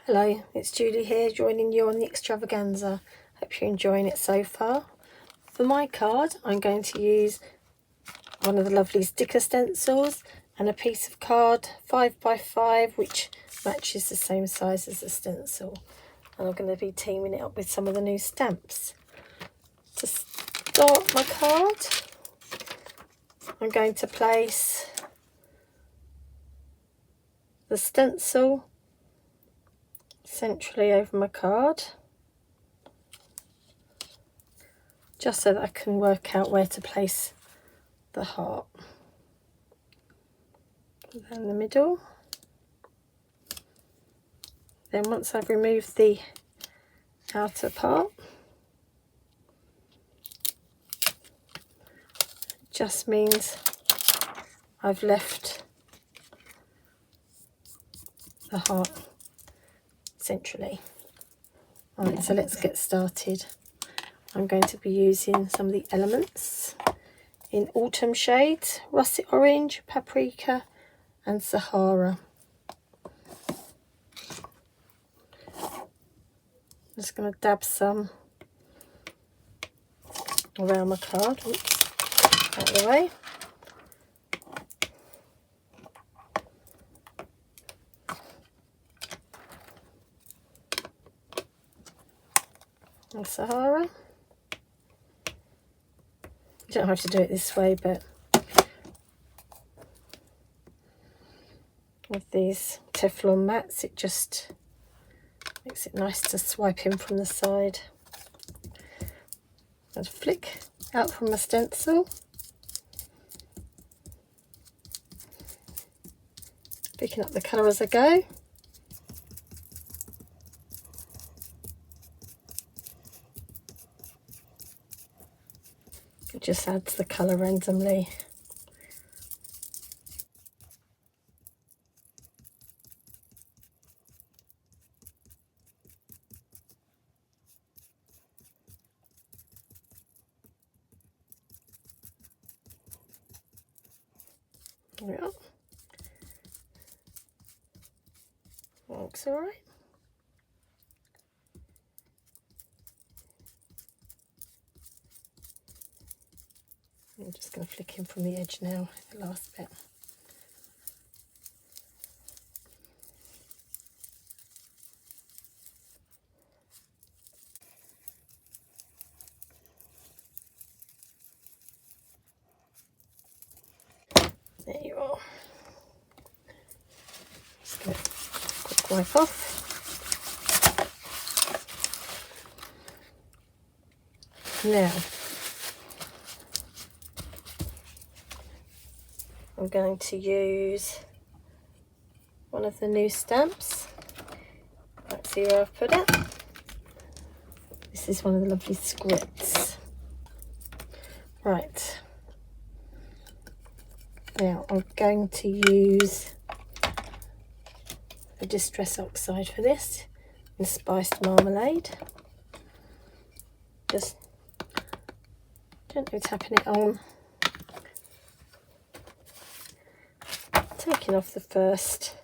Hello, it's Julie here, joining you on the extravaganza. Hope you're enjoying it so far. For my card, I'm going to use one of the lovely sticker stencils and a piece of card 5x5, which matches the same size as the stencil. And I'm going to be teaming it up with some of the new stamps. To start my card, I'm going to place the stencil centrally over my card, just so that I can work out where to place the heart. Then the middle. Then once I've removed the outer part, it just means I've left the heart centrally. Alright, so let's get started. I'm going to be using some of the elements in autumn shades: russet orange, paprika and Sahara. I'm just going to dab some around my card. Oops, out of the way. And Sahara. You don't have to do it this way, but with these Teflon mats, it just makes it nice to swipe in from the side. And flick out from my stencil. Picking up the colour as I go. It just adds the colour randomly. There we are. Looks alright. I'm just going to flick in from the edge now, the last bit. There you are. Just going to quick wipe off. Now, I'm going to use one of the new stamps. Let's see where I've put it. This is one of the lovely scripts. Right. Now I'm going to use a distress oxide for this in spiced marmalade. Just gently tapping it on. Taking off the first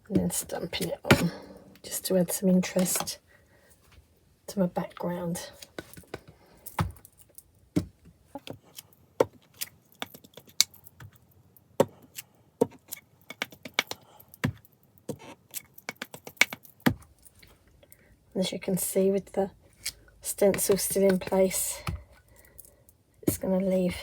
and then stamping it on, just to add some interest to my background. As you can see, with the stencil still in place, it's going to leave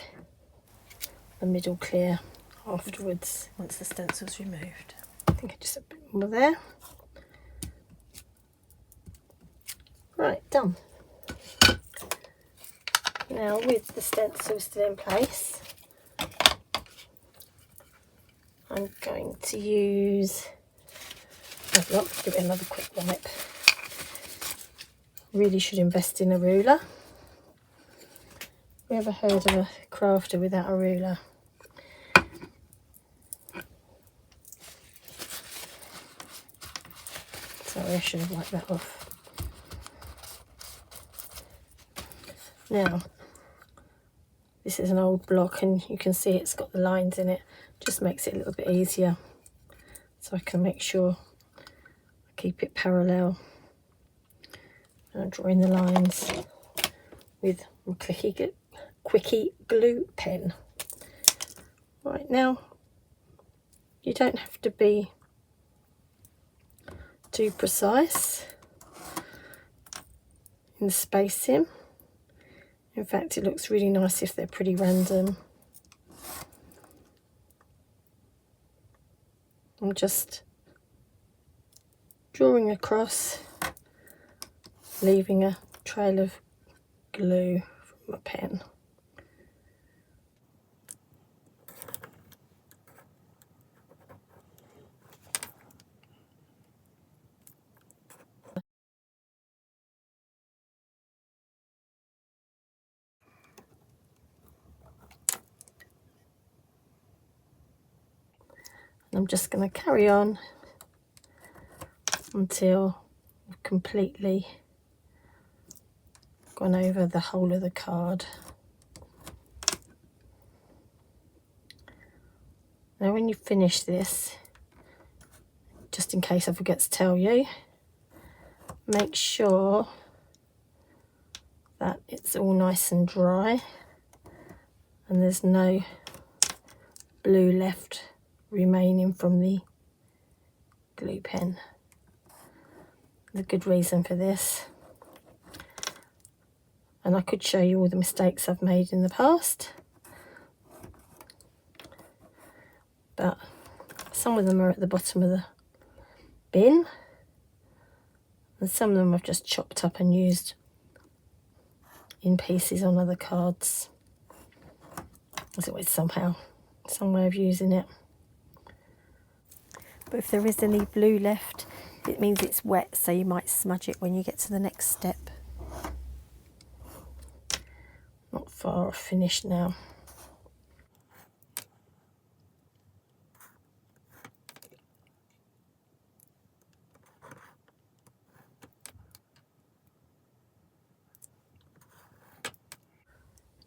the middle clear afterwards once the stencil's removed. I think I just a bit more there. Right, done. Now with the stencil still in place, I'm going to use, give it another quick wipe. Really should invest in a ruler. Have you ever heard of a crafter without a ruler? Sorry, I should have wiped that off. Now, this is an old block and you can see it's got the lines in it. Just makes it a little bit easier, so I can make sure I keep it parallel. And I'm drawing the lines with my quickie glue pen. Right, now you don't have to be too precise in the spacing. In fact, it looks really nice if they're pretty random. I'm just drawing across, leaving a trail of glue from my pen. I'm just going to carry on until I've completely gone over the whole of the card. Now when you finish this, just in case I forget to tell you, make sure that it's all nice and dry and there's no blue left remaining from the glue pen. There's a good reason for this, and I could show you all the mistakes I've made in the past, but some of them are at the bottom of the bin and some of them I've just chopped up and used in pieces on other cards. There's always some way of using it. But if there is any blue left, it means it's wet, so you might smudge it when you get to the next step. Not far off finished now.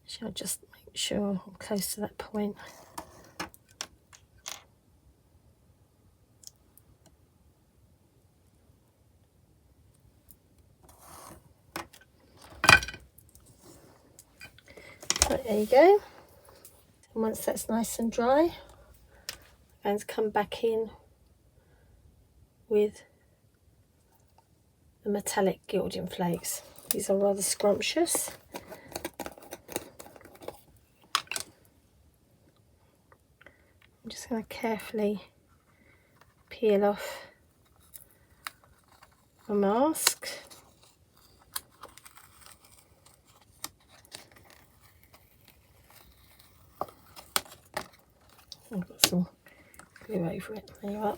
So I'll just make sure I'm close to that point. Right, there you go. And once that's nice and dry, I'm going to come back in with the metallic gilding flakes. These are rather scrumptious. I'm just going to carefully peel off a mask. I've got some glue over it. There you are.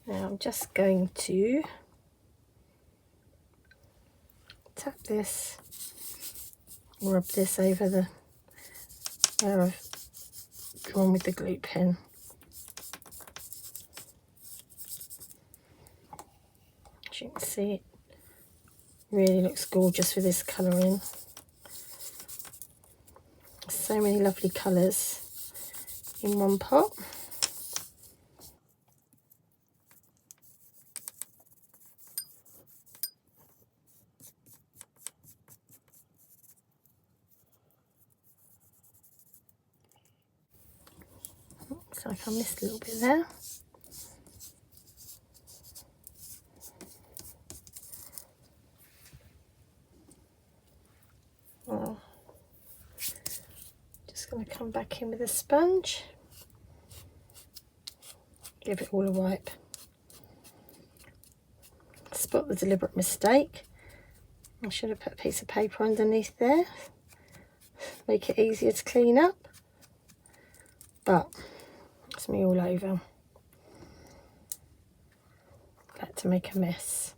Now I'm just going to tap this, rub this over the where I've drawn with the glue pen. As you can see, it really looks gorgeous with this colouring. So many lovely colours in one pot. Looks like I missed a little bit there. Well, just going to come back in with a sponge, give it all a wipe. Spot the deliberate mistake. I should have put a piece of paper underneath there, make it easier to clean up, but it's me all over. Like to make a mess.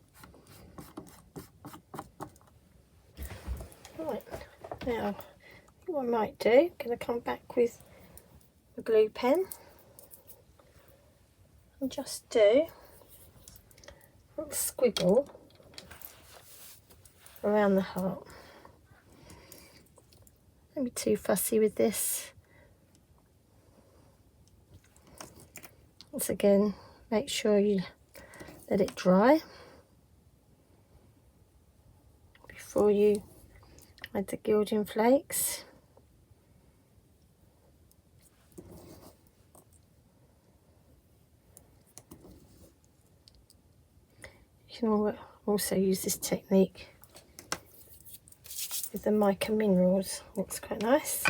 Right, now what I might do, I'm going to come back with the glue pen and just do a little squiggle around the heart. Don't be too fussy with this. Once again, make sure you let it dry before you add the gilding flakes. You can also use this technique with the mica minerals. Looks quite nice.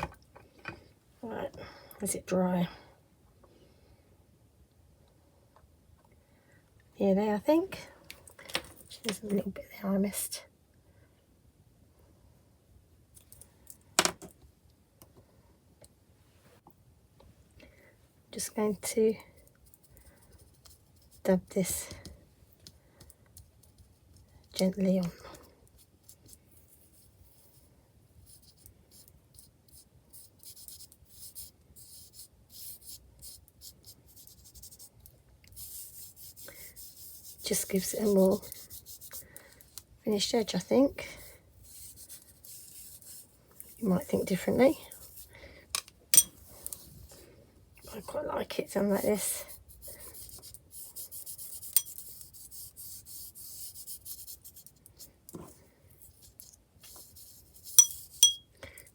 Right, is it dry? Nearly, I think. There's a little bit there I missed. Just going to dab this gently on. Just gives it a more finished edge, I think. You might think differently. I quite like it done like this.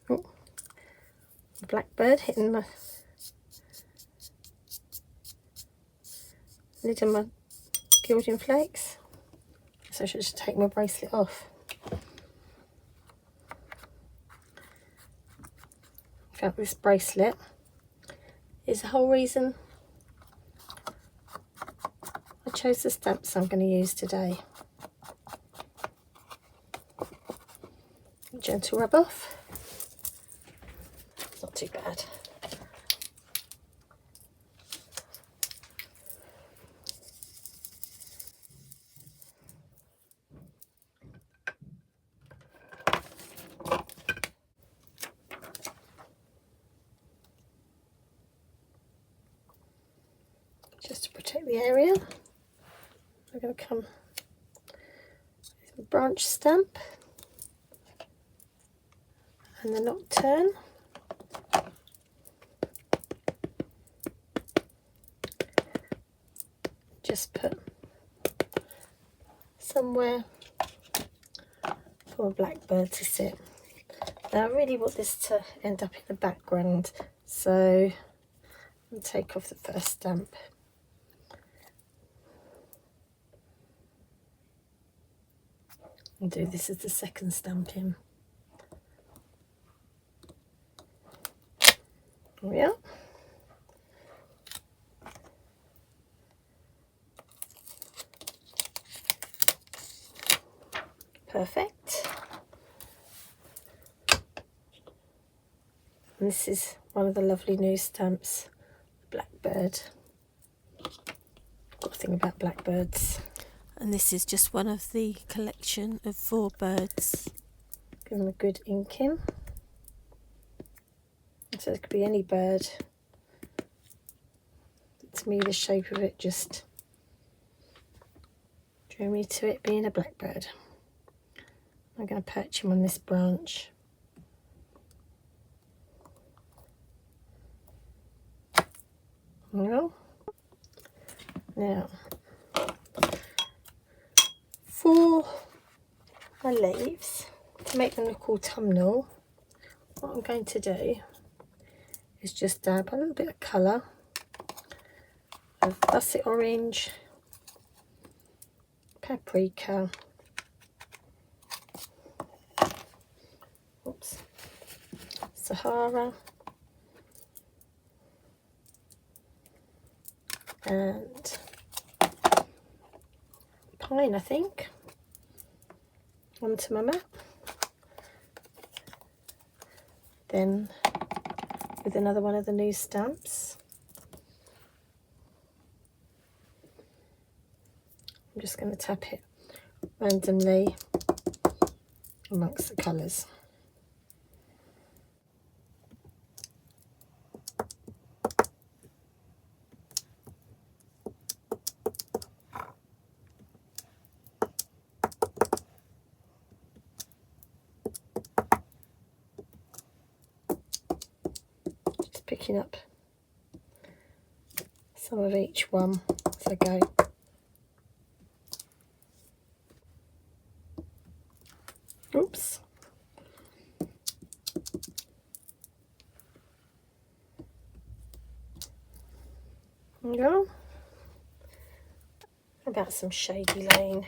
Oh, blackbird hitting my lid of my gilding flakes. So I should just take my bracelet off. In fact, this bracelet is the whole reason I chose the stamps I'm going to use today. Gentle rub off. It's not too bad. Just to protect the area, I'm going to come with a branch stamp and the nocturne. Just put somewhere for a blackbird to sit. Now I really want this to end up in the background, so I'll take off the first stamp. And do this as the second stamp in. There we are. Perfect. And this is one of the lovely new stamps, Blackbird. Got a thing about blackbirds. And this is just one of the collection of 4 birds. Give them a good ink in. So it could be any bird. To me, the shape of it just drew me to it being a blackbird. I'm going to perch him on this branch. Well, now for my leaves, to make them look autumnal, what I'm going to do is just dab a little bit of colour of russet orange, paprika, oops, Sahara, and pine, I think, onto my map. Then with another one of the new stamps, I'm just going to tap it randomly amongst the colours. Picking up some of each one as I go. Oops. There we go. About some Shady Lane.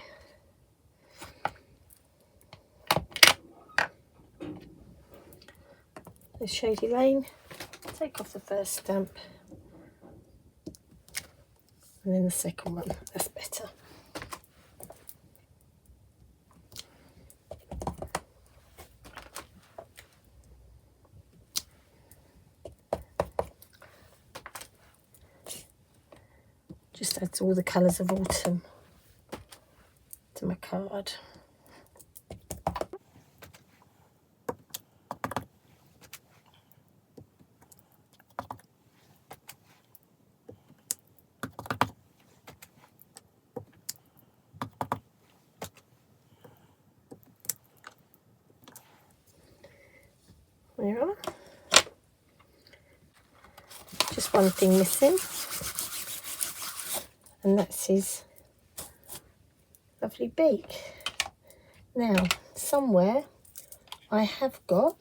This Shady Lane, take off the first stamp and then the second one, that's better. Just adds all the colours of autumn to my card. There you are. Just one thing missing, and that's his lovely beak. Now, somewhere I have got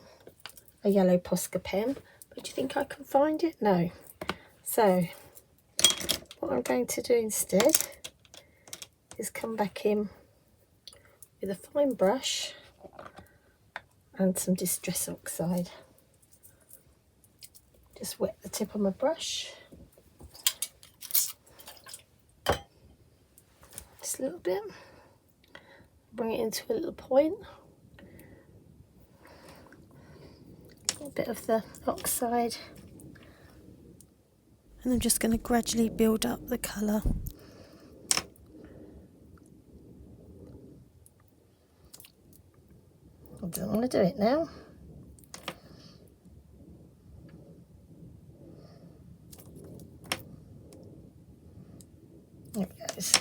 a yellow Posca pen, but do you think I can find it? No. So, what I'm going to do instead is come back in with a fine brush and some Distress Oxide. Just wet the tip of my brush. Just a little bit. Bring it into a little point. A little bit of the oxide. And I'm just going to gradually build up the colour. I don't want to do it now. There it goes.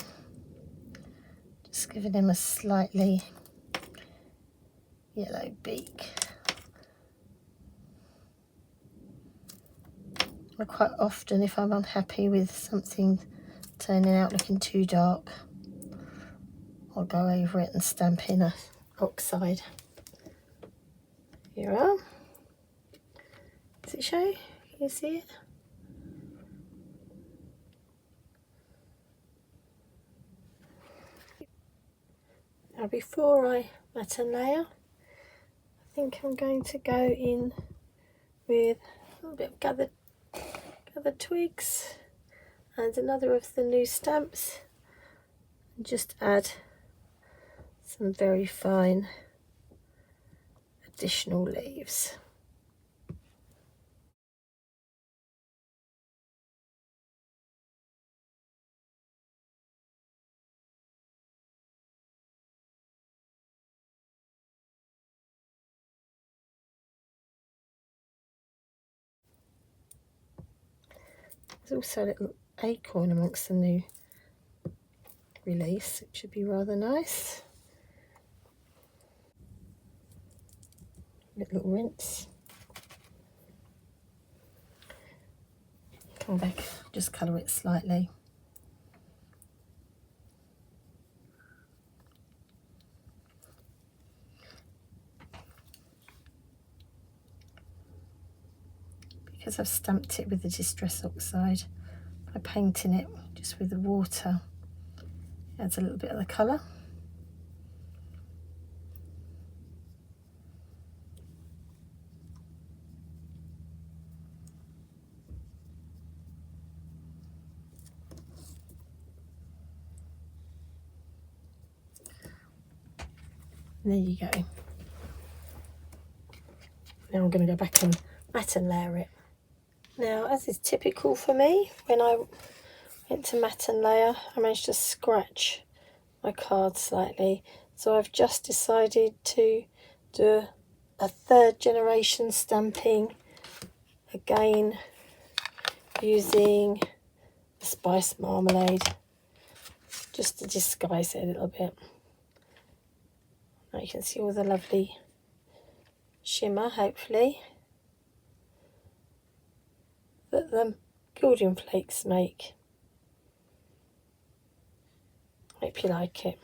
Just giving him a slightly yellow beak. And quite often, if I'm unhappy with something turning out looking too dark, I'll go over it and stamp in a oxide. Here we are. Does it show? Can you see it? Now before I matte and layer, I think I'm going to go in with a little bit of gathered twigs and another of the new stamps, and just add some very fine additional leaves. There's also a little acorn amongst the new release, which should be rather nice. Little rinse. Come back, just colour it slightly. Because I've stamped it with the Distress Oxide, by painting it just with the water, it adds a little bit of the colour. And there you go. Now I'm going to go back and matte and layer it. Now, as is typical for me, when I went to matte and layer, I managed to scratch my card slightly. So I've just decided to do a third generation stamping, again using the spice marmalade, just to disguise it a little bit. Now you can see all the lovely shimmer, hopefully, that the Gilding flakes make. Hope you like it.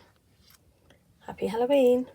Happy Halloween!